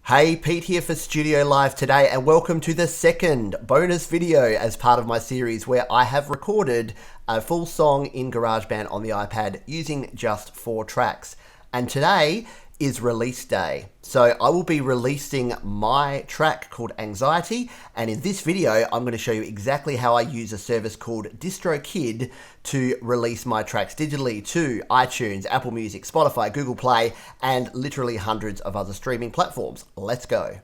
Hey, Pete here for Studio Live today, and welcome to the second bonus video as part of my series where I have recorded a full song in GarageBand on the iPad using just 4 tracks. And today is release day. So I will be releasing my track called Anxiety, and in this video I'm going to show you exactly how I use a service called DIstrokid to release my tracks digitally to iTunes, Apple Music, Spotify, Google Play, and literally hundreds of other streaming platforms. Let's go.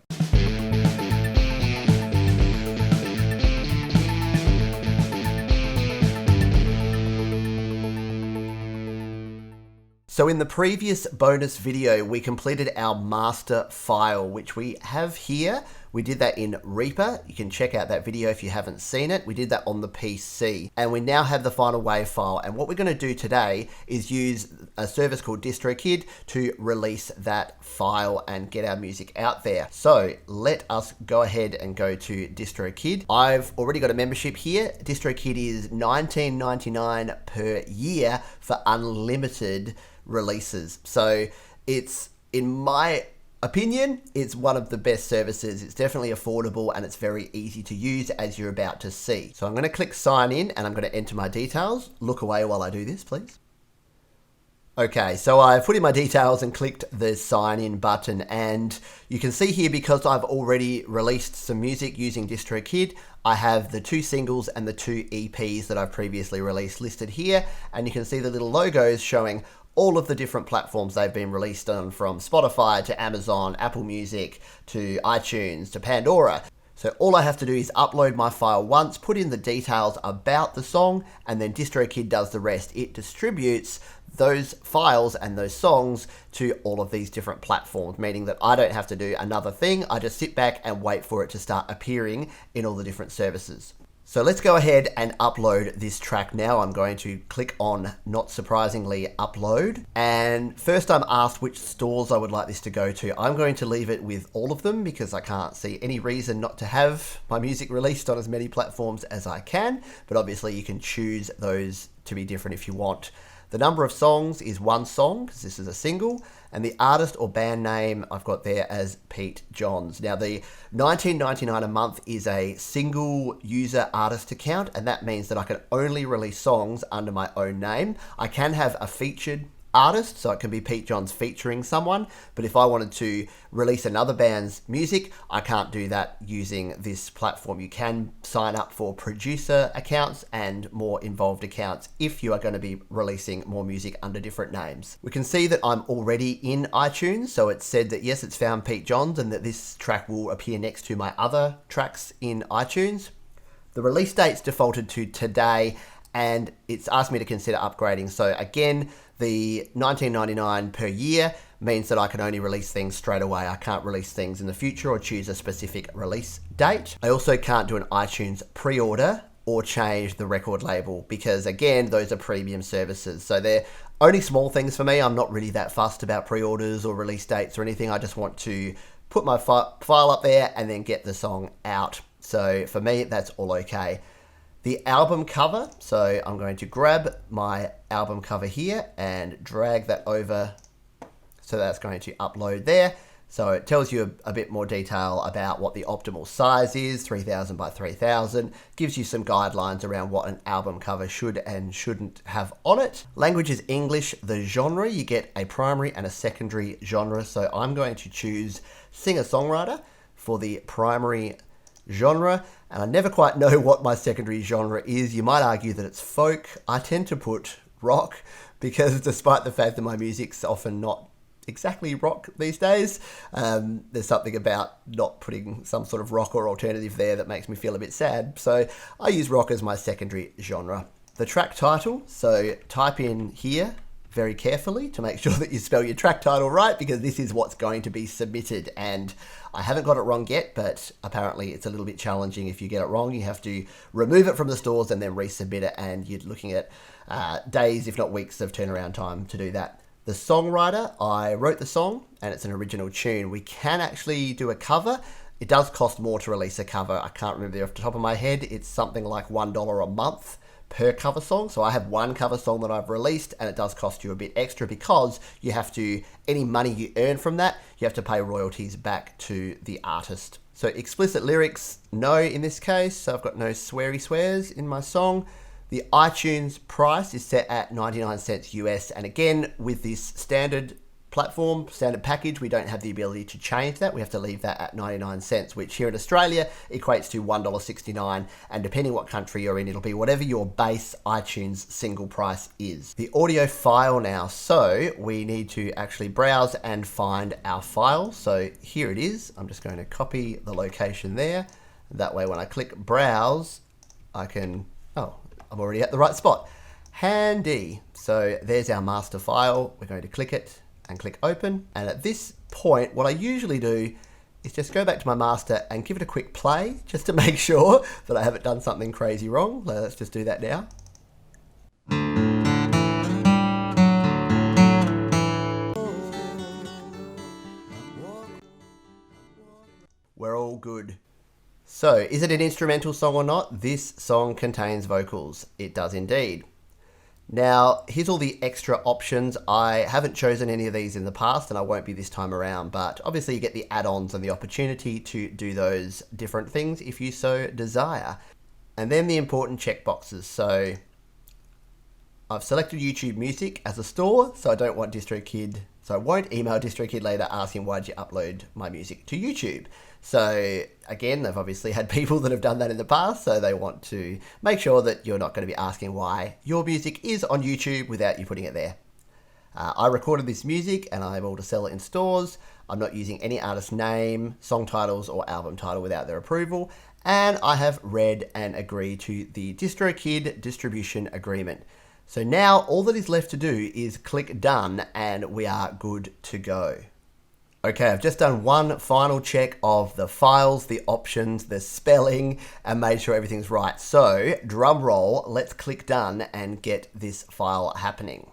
So in the previous bonus video, we completed our master file, which we have here. We did that in Reaper. You can check out that video if you haven't seen it. We did that on the PC, and we now have the final WAV file. And what we're going to do today is use a service called DIstrokid to release that file and get our music out there. So let us go ahead and go to DIstrokid. I've already got a membership here. DIstrokid is $19.99 per year for unlimited releases. So it's, in my opinion, it's one of the best services. It's definitely affordable and it's very easy to use, as you're about to see. So I'm going to click sign in and I'm going to enter my details. Look away while I do this, please. Okay, so I've put in my details and clicked the sign in button, and you can see here, because I've already released some music using DIstrokid, I have the 2 singles and the 2 EPs that I've previously released listed here, and you can see the little logos showing all of the different platforms they've been released on, from Spotify to Amazon, Apple Music to iTunes to Pandora. So all I have to do is upload my file once, put in the details about the song, and then DIstrokid does the rest. It distributes those files and those songs to all of these different platforms, meaning that I don't have to do another thing. I just sit back and wait for it to start appearing in all the different services. So let's go ahead and upload this track now. I'm going to click on, not surprisingly, upload. And first I'm asked which stores I would like this to go to. I'm going to leave it with all of them because I can't see any reason not to have my music released on as many platforms as I can. But obviously you can choose those to be different if you want. The number of songs is 1 song, because this is a single, and the artist or band name I've got there as Pete Johns. Now, the $19.99 a month is a single user artist account, and that means that I can only release songs under my own name. I can have a featured artist, so it can be Pete Johns featuring someone, but if I wanted to release another band's music, I can't do that using this platform. You can sign up for producer accounts and more involved accounts if you are going to be releasing more music under different names. We can see that I'm already in iTunes, so it said that yes, it's found Pete Johns and that this track will appear next to my other tracks in iTunes. The release date's defaulted to today, and it's asked me to consider upgrading. So again, the $19.99 per year means that I can only release things straight away. I can't release things in the future or choose a specific release date. I also can't do an iTunes pre-order or change the record label because, again, those are premium services. So they're only small things for me. I'm not really that fussed about pre-orders or release dates or anything. I just want to put my file up there and then get the song out. So for me, that's all okay. The album cover, so I'm going to grab my album cover here and drag that over, so that's going to upload there. So it tells you a bit more detail about what the optimal size is, 3000 by 3000, gives you some guidelines around what an album cover should and shouldn't have on it. Language is English. The genre, you get a primary and a secondary genre, so I'm going to choose singer-songwriter for the primary genre, and I never quite know what my secondary genre is. You might argue that it's folk. I tend to put rock because, despite the fact that my music's often not exactly rock these days, there's something about not putting some sort of rock or alternative there that makes me feel a bit sad. So I use rock as my secondary genre. The track title, so type in here very carefully to make sure that you spell your track title right, because this is what's going to be submitted, and I haven't got it wrong yet, but apparently it's a little bit challenging. If you get it wrong, you have to remove it from the stores and then resubmit it, and you're looking at days, if not weeks, of turnaround time to do that. The songwriter, I wrote the song and it's an original tune. We can actually do a cover. It does cost more to release a cover. I can't remember off the top of my head. It's something like $1 a month per cover song. So I have one cover song that I've released, and it does cost you a bit extra because you have to, any money you earn from that, you have to pay royalties back to the artist. So explicit lyrics, no in this case. So I've got no sweary swears in my song. The iTunes price is set at 99 cents US. And again, with this standard platform, standard package, we don't have the ability to change that. We have to leave that at 99 cents, which here in Australia equates to $1.69. And depending what country you're in, it'll be whatever your base iTunes single price is. The audio file now. So we need to actually browse and find our file. So here it is. I'm just going to copy the location there. That way, when I click browse, I can, oh, I'm already at the right spot. Handy. So there's our master file. We're going to click it and click open. And at this point, what I usually do is just go back to my master and give it a quick play just to make sure that I haven't done something crazy wrong. Let's just do that now. We're all good. So, is it an instrumental song or not? This song contains vocals. It does indeed. Now, here's all the extra options. I haven't chosen any of these in the past, and I won't be this time around, but obviously you get the add-ons and the opportunity to do those different things if you so desire. And then the important checkboxes. So I've selected YouTube Music as a store, so I don't want DistroKid, so I won't email DistroKid later asking why'd you upload my music to YouTube. So again, they've obviously had people that have done that in the past, so they want to make sure that you're not going to be asking why your music is on YouTube without you putting it there. I recorded this music and I'm able to sell it in stores. I'm not using any artist name, song titles, or album title without their approval. And I have read and agreed to the DistroKid distribution agreement. So now all that is left to do is click done and we are good to go. Okay, I've just done one final check of the files, the options, the spelling, and made sure everything's right. So, drum roll, let's click done and get this file happening.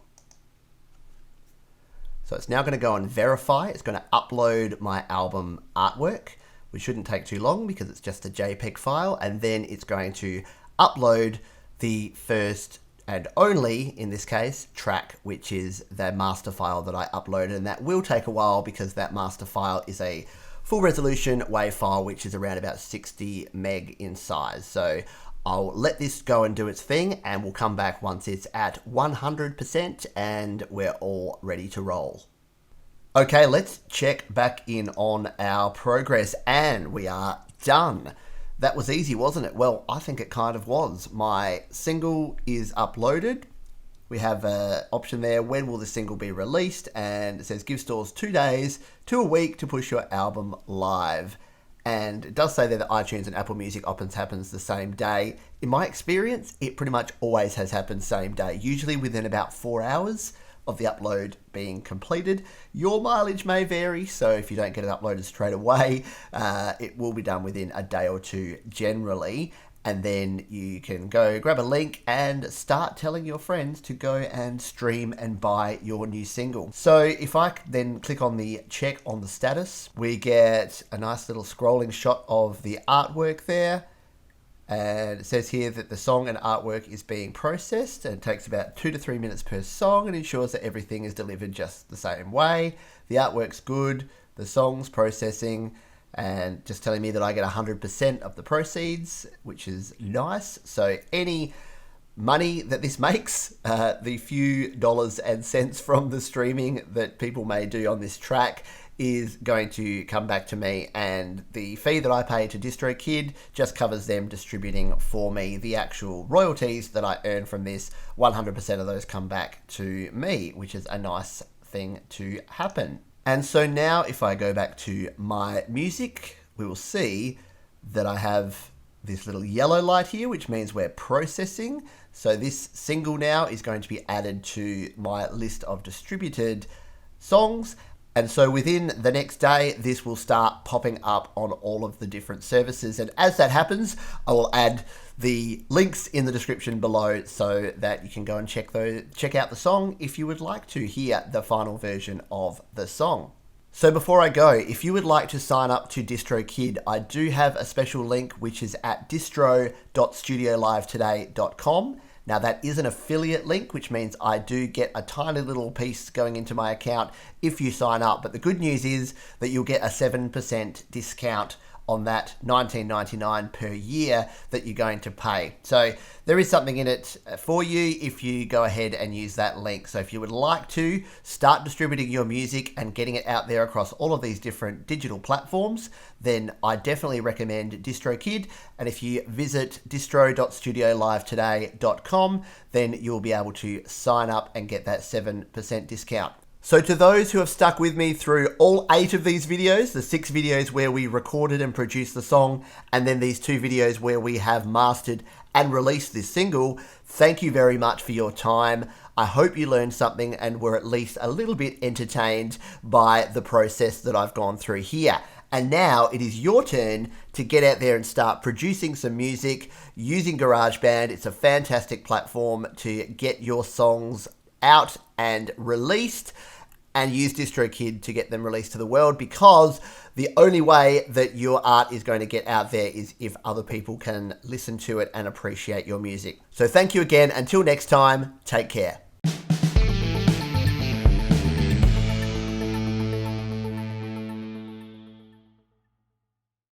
So it's now going to go and verify. It's going to upload my album artwork, which shouldn't take too long because it's just a JPEG file. And then it's going to upload the first and only, in this case, track, which is the master file that I uploaded. And that will take a while because that master file is a full resolution WAV file, which is around about 60 meg in size. So I'll let this go and do its thing, and we'll come back once it's at 100% and we're all ready to roll. Okay, let's check back in on our progress, and we are done. That was easy, wasn't it? Well, I think it kind of was. My single is uploaded. We have an option there, when will the single be released? And it says give stores 2 days to a week to push your album live. And it does say there that iTunes and Apple Music often happens the same day. In my experience, it pretty much always has happened same day, usually within about 4 hours of the upload being completed. Your mileage may vary, so if you don't get it uploaded straight away, it will be done within a day or two generally. And then you can go grab a link and start telling your friends to go and stream and buy your new single. So if I then click on the check on the status, we get a nice little scrolling shot of the artwork there. And it says here that the song and artwork is being processed, and it takes about 2 to 3 minutes per song and ensures that everything is delivered just the same way. The artwork's good, the song's processing, and just telling me that I get 100% of the proceeds, which is nice. So any money that this makes, the few dollars and cents from the streaming that people may do on this track, is going to come back to me, and the fee that I pay to DistroKid just covers them distributing for me. The actual royalties that I earn from this, 100% of those come back to me, which is a nice thing to happen. And so now if I go back to my music, we will see that I have this little yellow light here, which means we're processing. So this single now is going to be added to my list of distributed songs. And so within the next day, this will start popping up on all of the different services. And as that happens, I will add the links in the description below so that you can go and check out the song if you would like to hear the final version of the song. So before I go, if you would like to sign up to DistroKid, I do have a special link which is at distro.studiolivetoday.com. Now that is an affiliate link, which means I do get a tiny little piece going into my account if you sign up. But the good news is that you'll get a 7% discount on that $19.99 per year that you're going to pay. So there is something in it for you if you go ahead and use that link. So if you would like to start distributing your music and getting it out there across all of these different digital platforms, then I definitely recommend DistroKid. And if you visit distro.studiolivetoday.com, then you'll be able to sign up and get that 7% discount. So to those who have stuck with me through all 8 of these videos, the 6 videos where we recorded and produced the song, and then these 2 videos where we have mastered and released this single, thank you very much for your time. I hope you learned something and were at least a little bit entertained by the process that I've gone through here. And now it is your turn to get out there and start producing some music using GarageBand. It's a fantastic platform to get your songs out and released, and use DistroKid to get them released to the world, because the only way that your art is going to get out there is if other people can listen to it and appreciate your music. So thank you again. Until next time, take care.